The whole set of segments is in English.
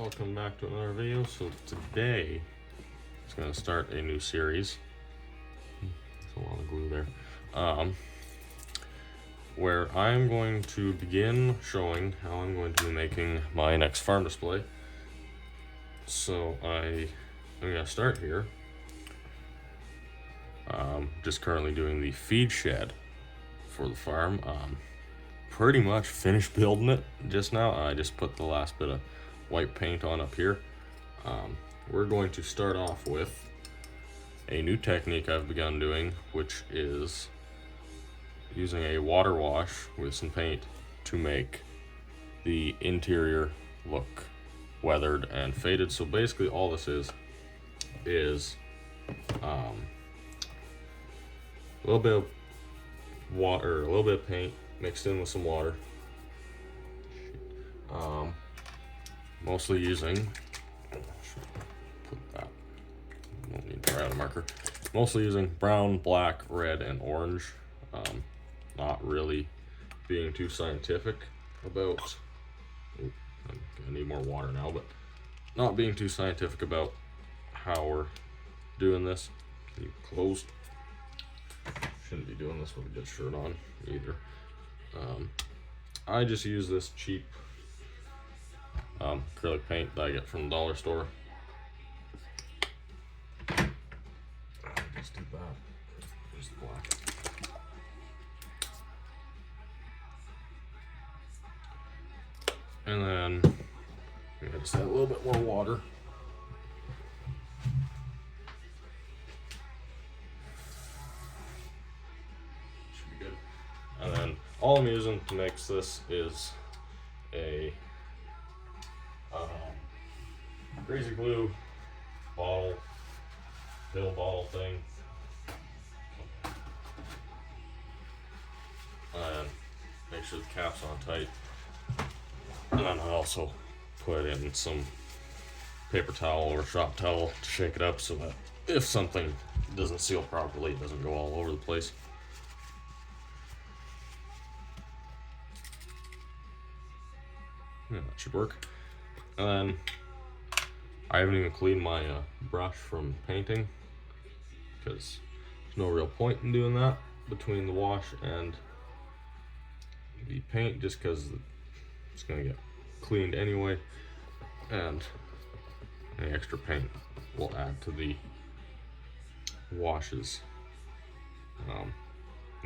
welcome back to another video. So today, it's going to start a new series. There's a lot of glue there. Where I'm going to begin showing how I'm going to be making my next farm display. So I'm going to start here. Just currently doing the feed shed for the farm. Pretty much finished building it just now. I just put the last bit of white paint on up here. We're going to start off with a new technique I've begun doing, which is using a water wash with some paint to make the interior look weathered and faded. So basically all this is a little bit of water, a little bit of paint mixed in with some water. Mostly using, put that, don't need to write a marker. Mostly using brown, black, red, and orange. Not really being too scientific about, I'm gonna need more water now, but not being too scientific about how we're doing this. Keep closed. Shouldn't be doing this with a good shirt on either. I just use this cheap acrylic paint that I get from the dollar store. Just do that. Just black. And then I just add a little bit more water. Should be good. And then all I'm using to mix this is a crazy glue bottle, pill bottle thing. And make sure the cap's on tight. And then I also put in some paper towel or shop towel to shake it up so that if something doesn't seal properly, it doesn't go all over the place. Yeah, that should work. And then I haven't even cleaned my brush from painting because there's no real point in doing that between the wash and the paint, just because it's going to get cleaned anyway, and any extra paint will add to the washes and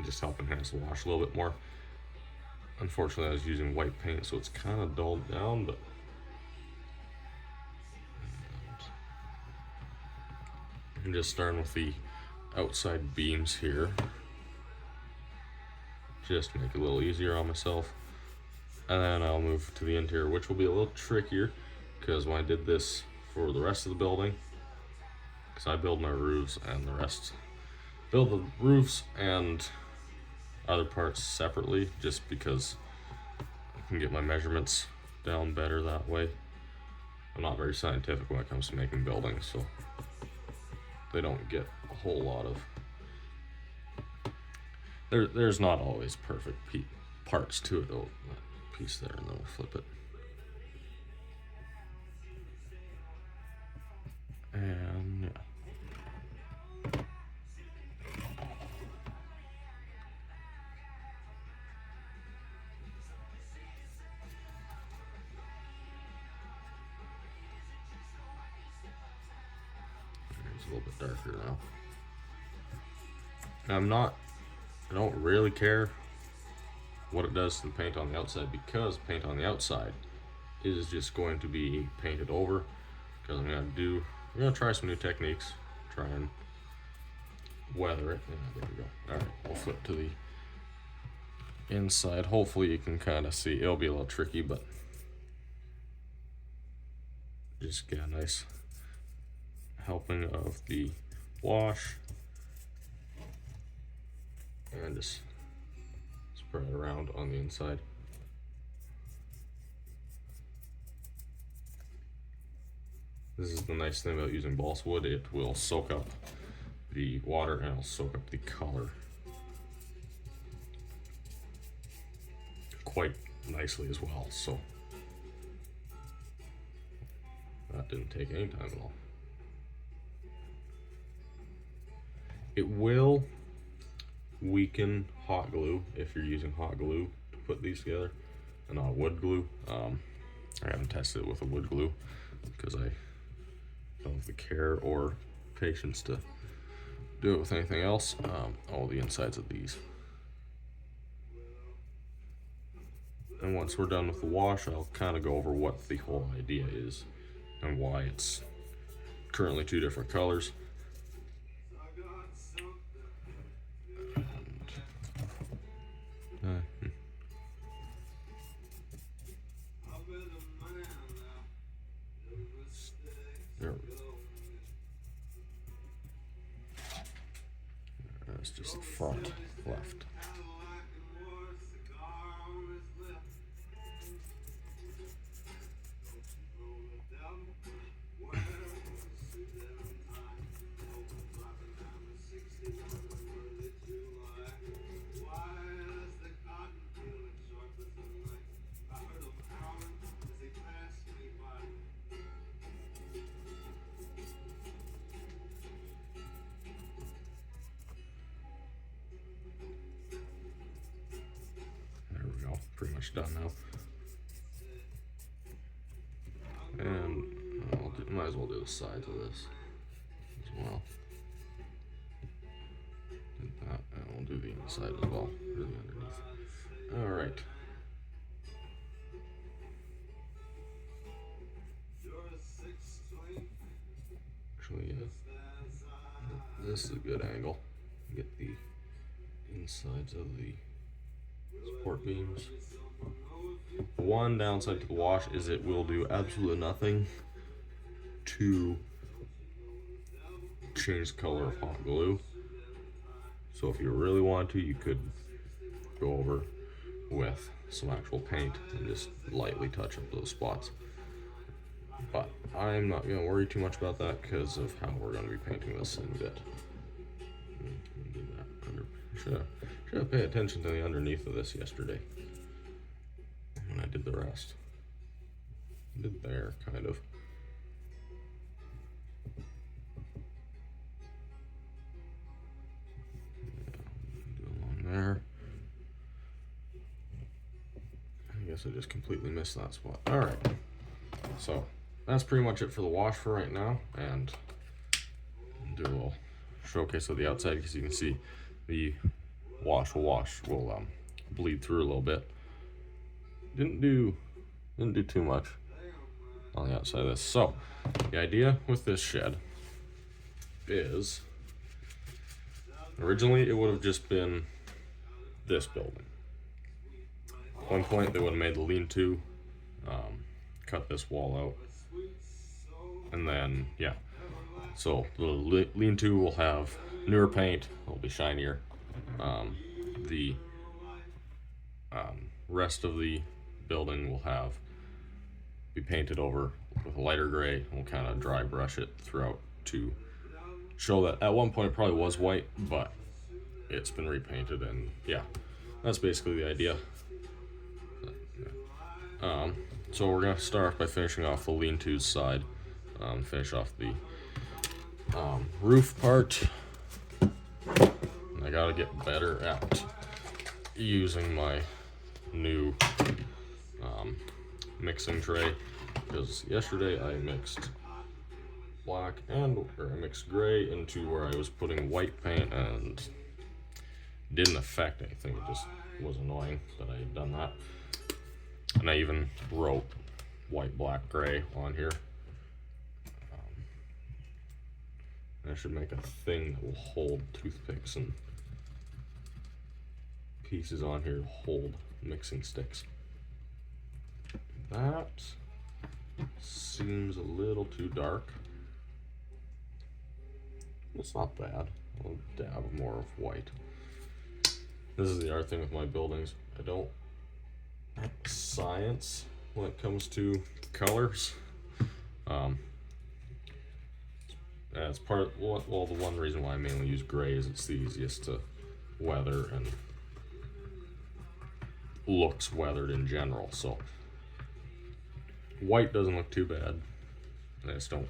just help enhance the wash a little bit more. Unfortunately, I was using white paint, so it's kind of dulled down, but I'm just starting with the outside beams here, just to make it a little easier on myself. And then I'll move to the interior, which will be a little trickier because when I did this for the rest of the building, because I build my roofs and the rest, build the roofs and other parts separately, just because I can get my measurements down better that way. I'm not very scientific when it comes to making buildings, so they don't get a whole lot of, there's not always perfect parts to it. Oh, that piece there, and then we'll flip it. And yeah. It's a little bit darker now. I don't really care what it does to the paint on the outside, because paint on the outside is just going to be painted over, because I'm gonna try some new techniques, try and weather it. Yeah, there we go. All right, we'll flip to the inside. Hopefully you can kind of see. It'll be a little tricky, but just get a nice helping of the wash and just spread it around on the inside. This is the nice thing about using balsa wood. It will soak up the water and it'll soak up the color quite nicely as well. So that didn't take any time at all. It will weaken hot glue if you're using hot glue to put these together and not wood glue. I haven't tested it with a wood glue because I don't have the care or patience to do it with anything else. All the insides of these. And once we're done with the wash, I'll kind of go over what the whole idea is and why it's currently two different colors. There we go. That's just the front left. Pretty much done now. And might as well do the sides of this as well. Did that, and we'll do the inside as well, really underneath. All right. Actually, this is a good angle. Get the insides of the support beams. One downside to the wash is it will do absolutely nothing to change the color of hot glue. So if you really want to, you could go over with some actual paint and just lightly touch up those spots. But I'm not going to worry too much about that because of how we're going to be painting this in a bit. Do that under, should have paid attention to the underneath of this yesterday when I did the rest. I did there, kind of. Yeah, do along there. I guess I just completely missed that spot. All right, so that's pretty much it for the wash for right now, and do a little showcase of the outside because you can see the wash will bleed through a little bit. Didn't do too much on the outside of this. So the idea with this shed is originally it would have just been this building. At one point they would have made the lean-to, cut this wall out, and then yeah, so the lean-to will have newer paint, it'll be shinier. The rest of the building will be painted over with a lighter gray. We'll kind of dry brush it throughout to show that at one point it probably was white, but it's been repainted, and yeah, that's basically the idea. So we're gonna start by finishing off the lean-to side, finish off the roof part. I gotta get better at using my new mixing tray because yesterday I mixed gray into where I was putting white paint and didn't affect anything. It just was annoying that I had done that. And I even wrote white, black, gray on here. I should make a thing that will hold toothpicks and pieces on here to hold mixing sticks. That seems a little too dark. It's not bad. I'll dab more of white. This is the other thing with my buildings. I don't have science when it comes to colors. It's part of, well, the one reason why I mainly use gray is it's the easiest to weather and looks weathered in general. So white doesn't look too bad I just don't.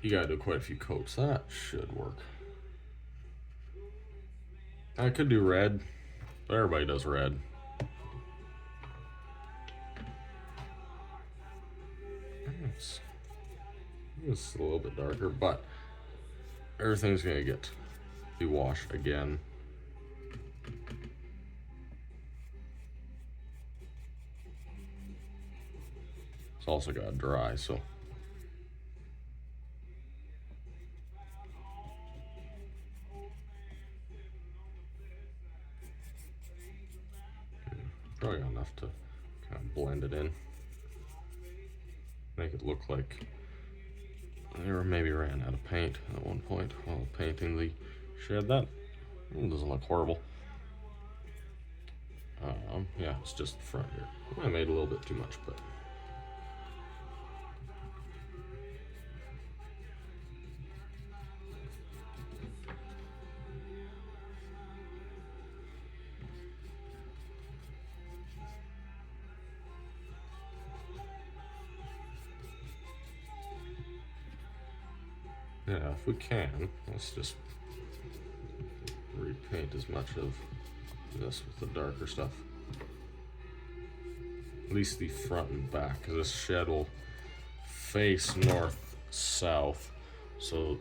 You gotta do quite a few coats. That should work. I could do red, but everybody does red. It's a little bit darker, but everything's gonna be washed again. It's also got to dry, so. Probably enough to kind of blend it in. Make it look like they maybe ran out of paint at one point while painting the shed. That doesn't look horrible. Yeah, it's just the front here. I made a little bit too much, but. Yeah, if we can, let's just repaint as much of this with the darker stuff. At least the front and back, because this shed will face north-south, so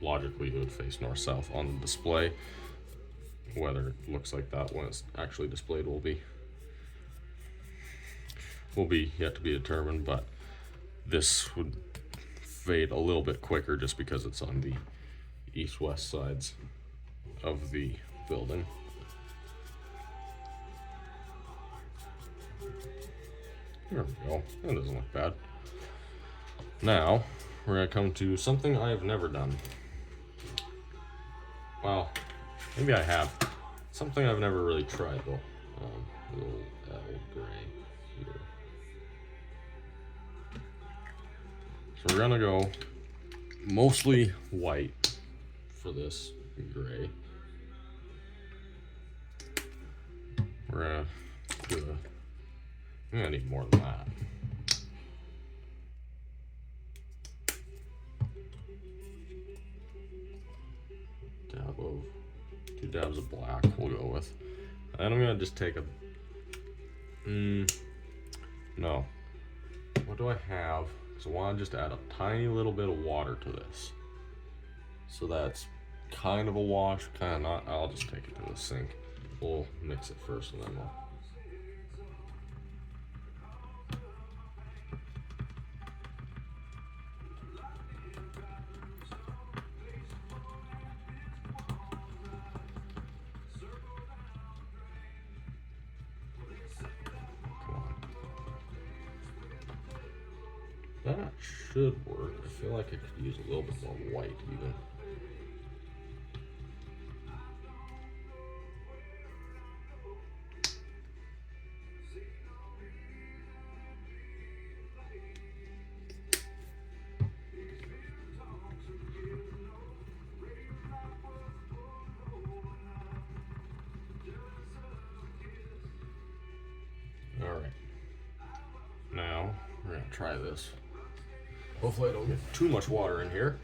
logically it would face north-south on the display. Whether it looks like that when it's actually displayed will be yet to be determined, but this would fade a little bit quicker just because it's on the east-west sides of the building. There we go. That doesn't look bad. Now, we're going to come to something I have never done. Well, maybe I have. Something I've never really tried, though. Little L gray here. So we're going to go mostly white for this gray. We're going to do I'm gonna need more than that. Two dabs of black we'll go with. And I'm gonna just take a, no. What do I have? So I wanna just add a tiny little bit of water to this. So that's kind of a wash, kind of not. I'll just take it to the sink. We'll mix it first and then we'll. That should work. I feel like I could use a little bit more white even. All right. Now we're gonna try this. Hopefully I don't get too much water in here.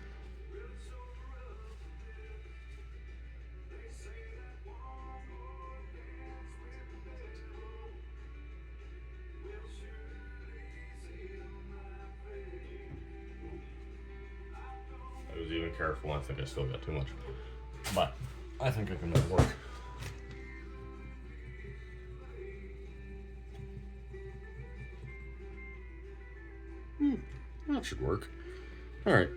I was even careful. I think I still got too much. But I think I can make it work. That should work. Alright.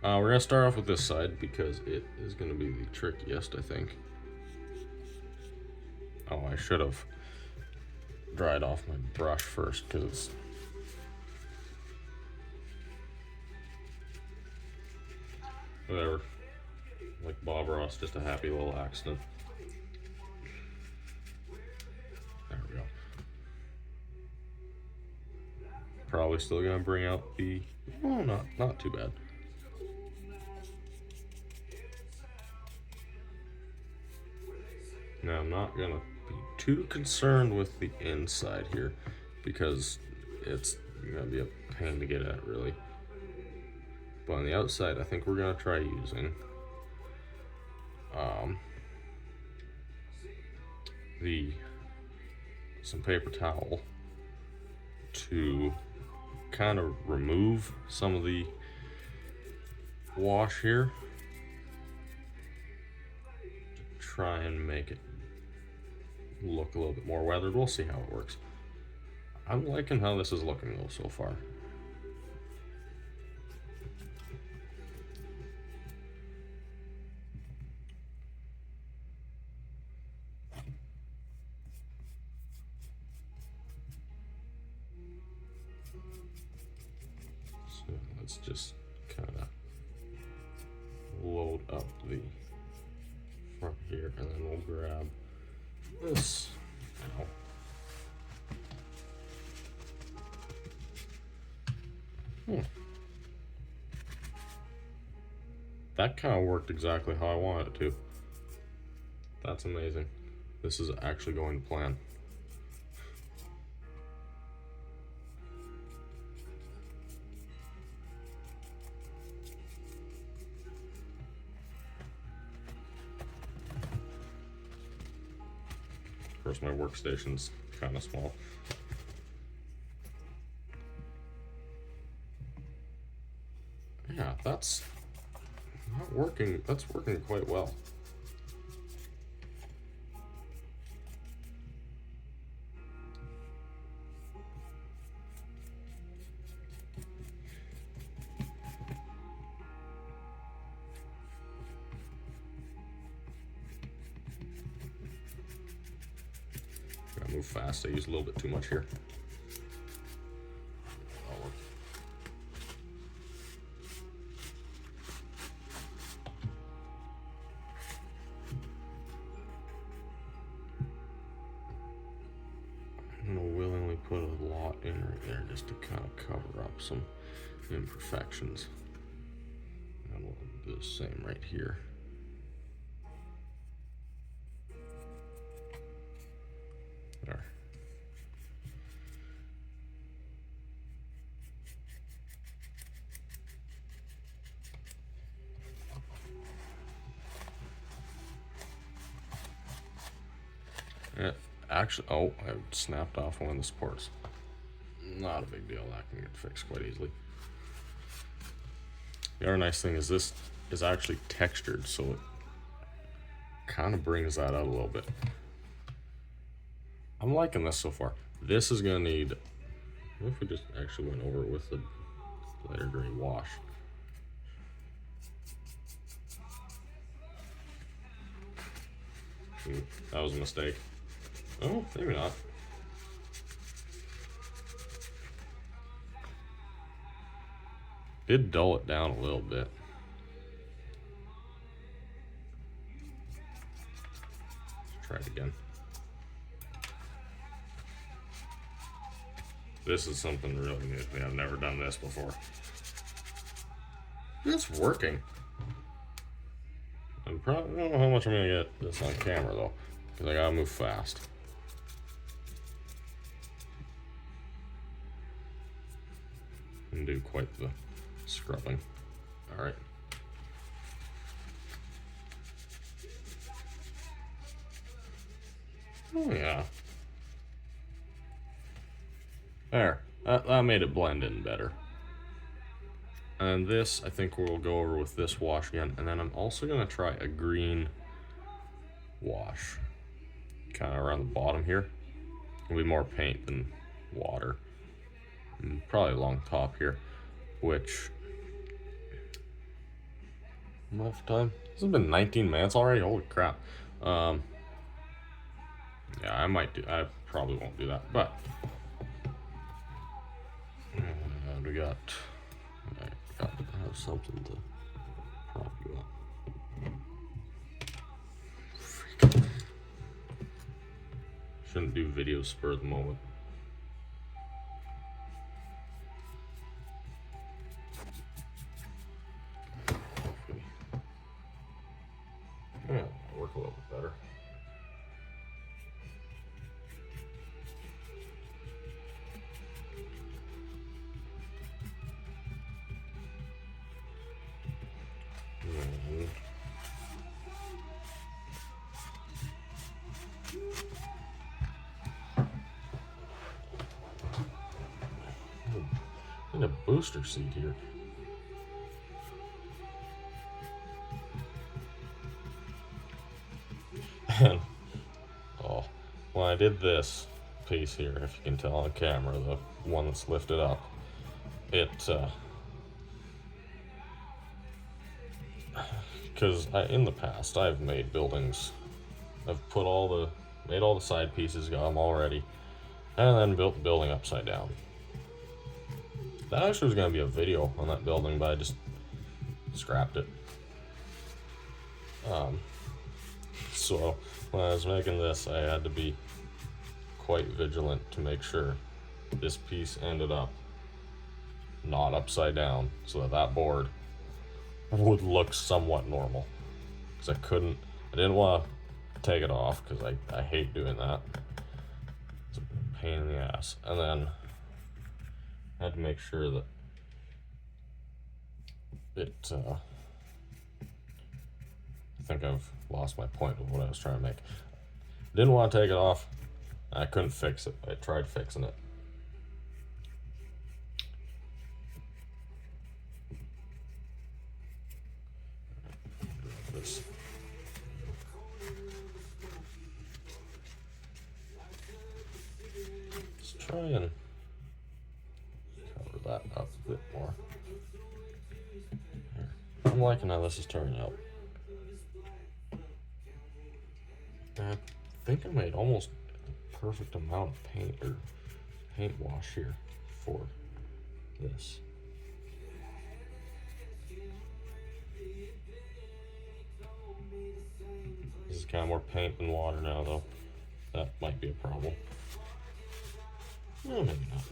We're going to start off with this side because it is going to be the trickiest, I think. Oh, I should have dried off my brush first because whatever. Like Bob Ross, just a happy little accident. There we go. Probably still gonna bring out the, oh, not too bad. Now I'm not gonna be too concerned with the inside here because it's gonna be a pain to get at, really. But on the outside, I think we're gonna try using some paper towel to kind of remove some of the wash here, to try and make it look a little bit more weathered. We'll see how it works. I'm liking how this is looking though so far. So let's just kind of load up the front here, and then we'll grab this now. That kind of worked exactly how I wanted it to. That's amazing. This is actually going to plan. Of course, my workstation's kind of small. Yeah, that's not working. That's working quite well. Gotta move fast. I use a little bit too much here. I'm gonna willingly put a lot in right there just to kind of cover up some imperfections. And we'll do the same right here. There. Actually, oh, I snapped off one of the supports. Not a big deal, that can get fixed quite easily. The other nice thing is this is actually textured, so it kind of brings that out a little bit. I'm liking this so far. This is gonna need, what if we just actually went over it with the lighter gray wash? That was a mistake. Oh, maybe not. Did dull it down a little bit. Let's try it again. This is something really new to me. I've never done this before. It's working. I don't know how much I'm gonna get this on camera though, because I gotta move fast. And do quite the scrubbing. All right. Oh yeah. There. That made it blend in better. And this, I think we'll go over with this wash again. And then I'm also gonna try a green wash. Kind of around the bottom here. It'll be more paint than water. And probably along top here, which, enough time. This has been 19 minutes already, holy crap. Yeah, I probably won't do that, but we got, I got to have something to prop you up. Shouldn't do videos spur of the moment. Yeah, work a little bit better. need a booster seat here. And oh, when I did this piece here, if you can tell on camera, the one that's lifted up, it because in the past I've made buildings, I've made all the side pieces, got them all ready, and then built the building upside down. That actually was going to be a video on that building, but I just scrapped it. So when I was making this, I had to be quite vigilant to make sure this piece ended up not upside down, so that that board would look somewhat normal. Because I didn't want to take it off, because I hate doing that. It's a pain in the ass. And then I had to make sure that it, I think I've lost my point of what I was trying to make. Didn't want to take it off. I couldn't fix it. I tried fixing it. This. Let's try and cover that up a bit more. I'm liking how this is turning out. I think I made almost the perfect amount of paint wash here for this. This is kind of more paint than water now, though. That might be a problem. No, maybe not.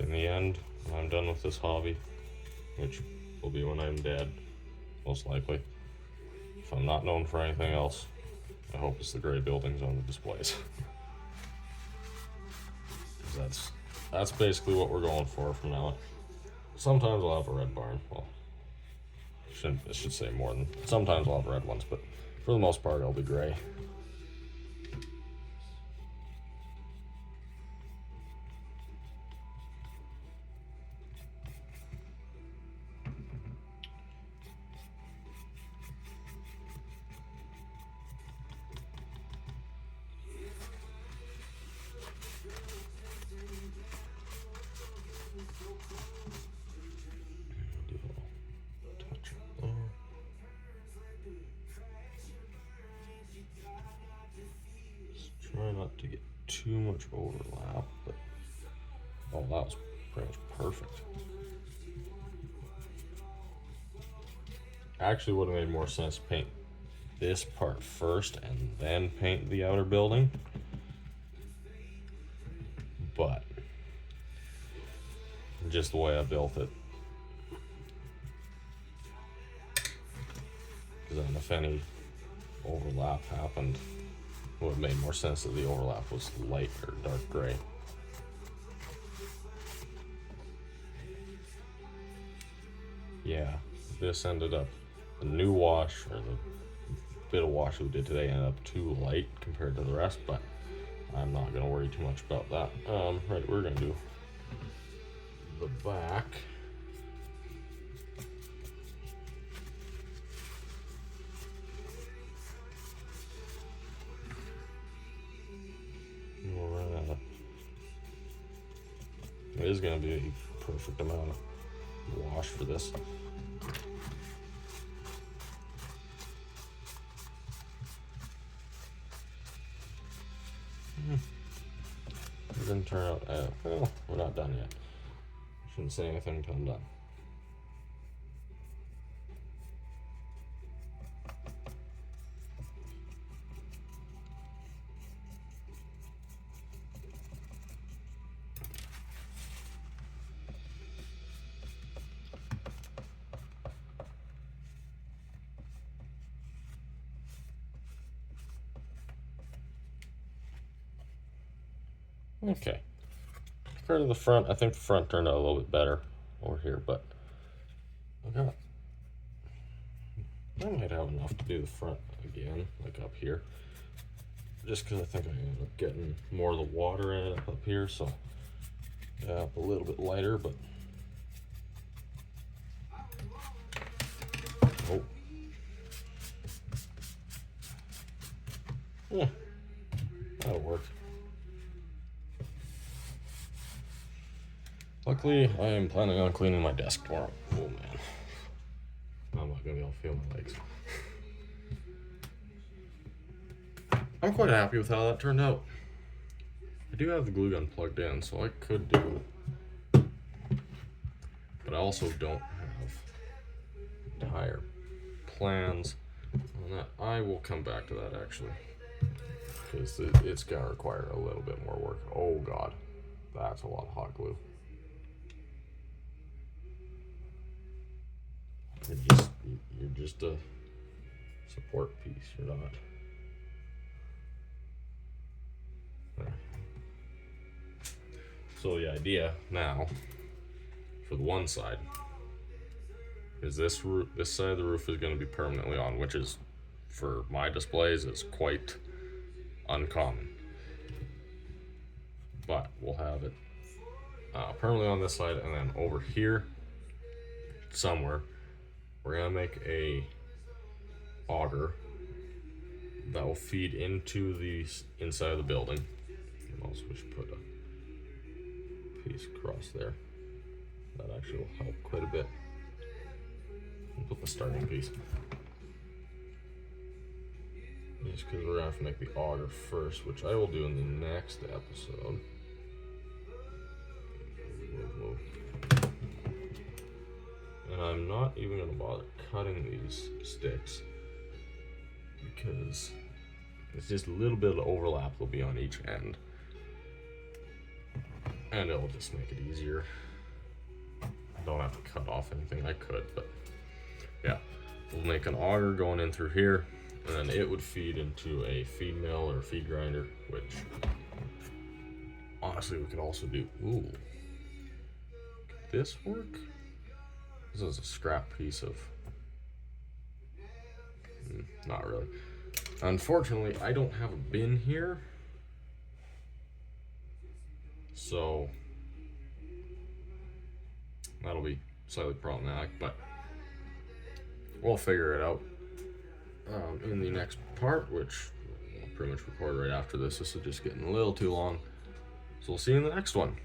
In the end, when I'm done with this hobby, which will be when I'm dead, most likely, if I'm not known for anything else, I hope it's the gray buildings on the displays. That's basically what we're going for from now on. Sometimes I'll have a red barn. Well, I should say more than. Sometimes I'll have red ones, but for the most part, it'll be gray. Try not to get too much overlap, but oh, that was pretty much perfect. Actually, would have made more sense to paint this part first and then paint the outer building, but just the way I built it, because then if any overlap happened, it would have made more sense that the overlap was light or dark gray. Yeah, this ended up, the new wash, or the bit of wash we did today, ended up too light compared to the rest, but I'm not going to worry too much about that. Right, we're going to do the back. It is going to be a perfect amount of wash for this. It didn't turn out, well, we're not done yet. Shouldn't say anything until I'm done. Okay. Compared to the front, I think the front turned out a little bit better over here, but I might have enough to do the front again, like up here. Just because I think I ended up getting more of the water in it up here, so yeah, a little bit lighter, but oh. Yeah, that'll work. Luckily, I am planning on cleaning my desk tomorrow. Oh man. I'm not gonna be able to feel my legs. I'm quite happy with how that turned out. I do have the glue gun plugged in, so I could do it. But I also don't have entire plans on that. I will come back to that actually. Because it's gonna require a little bit more work. Oh god. That's a lot of hot glue. You're just a support piece. You're not. There. So the idea now for the one side is this side of the roof is going to be permanently on, which is for my displays is quite uncommon. But we'll have it permanently on this side, and then over here somewhere we're gonna make a auger that will feed into the inside of the building. And also we should put a piece across there. That actually will help quite a bit. We'll put the starting piece. Just because we're gonna have to make the auger first, which I will do in the next episode. And I'm not even gonna bother cutting these sticks because it's just a little bit of overlap will be on each end. And it'll just make it easier. I don't have to cut off anything. I could, but yeah. We'll make an auger going in through here, and then it would feed into a feed mill or feed grinder, which honestly we could also do. Ooh. Could this work? This is a scrap piece of... not really. Unfortunately, I don't have a bin here. So that'll be slightly problematic, but we'll figure it out in the next part, which I'll pretty much record right after this. This is just getting a little too long. So we'll see you in the next one.